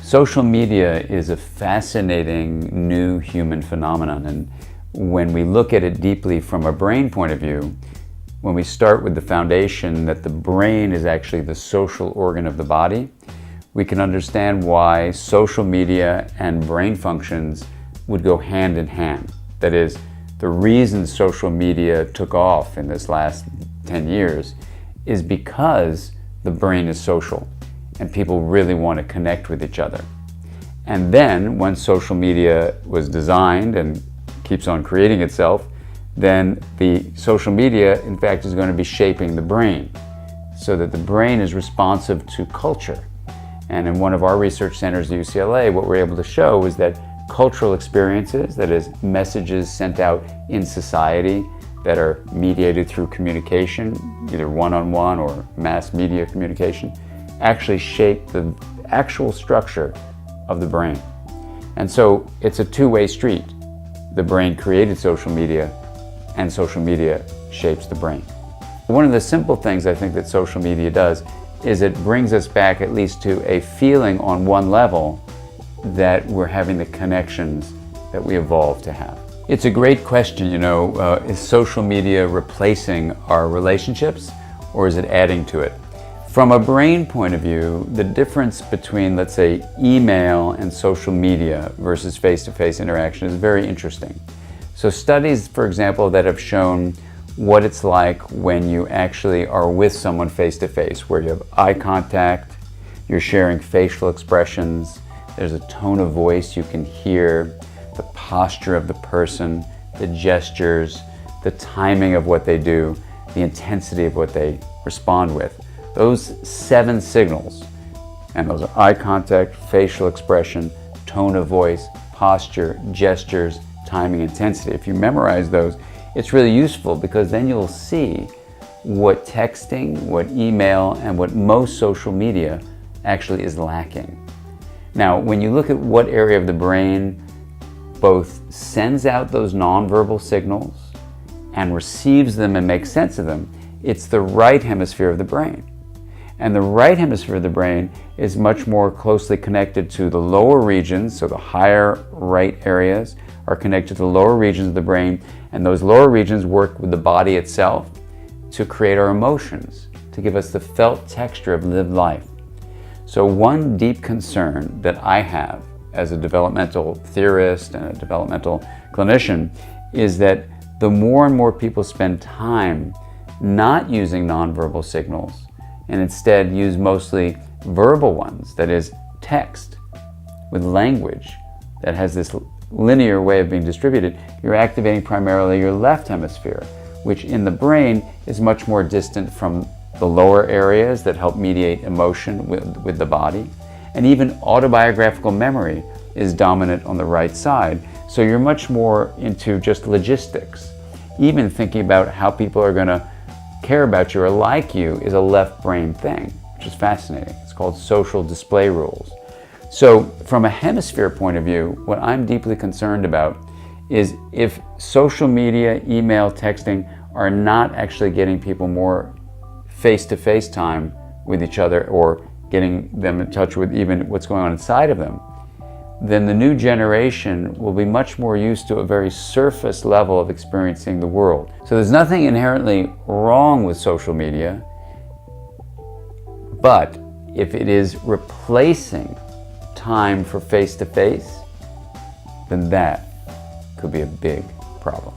Social media is a fascinating new human phenomenon, and when we look at it deeply from a brain point of view, when we start with the foundation that the brain is actually the social organ of the body, we can understand why social media and brain functions would go hand in hand. That is, the reason social media took off in this last 10 years is because the brain is social and people really want to connect with each other. And then once social media was designed and keeps on creating itself, then the social media, in fact, is going to be shaping the brain so that the brain is responsive to culture. And in one of our research centers at UCLA, what we're able to show is that cultural experiences, that is, messages sent out in society that are mediated through communication, either one-on-one or mass media communication, actually shape the actual structure of the brain. And so it's a two-way street. The brain created social media, and social media shapes the brain. One of the simple things I think that social media does is it brings us back at least to a feeling on one level that we're having the connections that we evolved to have. It's a great question, is social media replacing our relationships or is it adding to it? From a brain point of view, the difference between, let's say, email and social media versus face-to-face interaction is very interesting. So studies, for example, that have shown what it's like when you actually are with someone face-to-face, where you have eye contact, you're sharing facial expressions, there's a tone of voice you can hear, the posture of the person, the gestures, the timing of what they do, the intensity of what they respond with. Those 7 signals, and those are eye contact, facial expression, tone of voice, posture, gestures, timing, intensity. If you memorize those, it's really useful because then you'll see what texting, what email, and what most social media actually is lacking. Now, when you look at what area of the brain both sends out those nonverbal signals and receives them and makes sense of them, it's the right hemisphere of the brain. And the right hemisphere of the brain is much more closely connected to the lower regions, so the higher right areas are connected to the lower regions of the brain, and those lower regions work with the body itself to create our emotions, to give us the felt texture of lived life. So one deep concern that I have as a developmental theorist and a developmental clinician is that the more and more people spend time not using nonverbal signals and instead use mostly verbal ones, that is, text with language that has this linear way of being distributed, you're activating primarily your left hemisphere, which in the brain is much more distant from the lower areas that help mediate emotion with the body. And even autobiographical memory is dominant on the right side. So you're much more into just logistics. Even thinking about how people are going to care about you or like you is a left brain thing, which is fascinating. It's called social display rules. So from a hemisphere point of view, what I'm deeply concerned about is if social media, email, texting are not actually getting people more face-to-face time with each other or getting them in touch with even what's going on inside of them, then the new generation will be much more used to a very surface level of experiencing the world. So there's nothing inherently wrong with social media, but if it is replacing time for face-to-face, then that could be a big problem.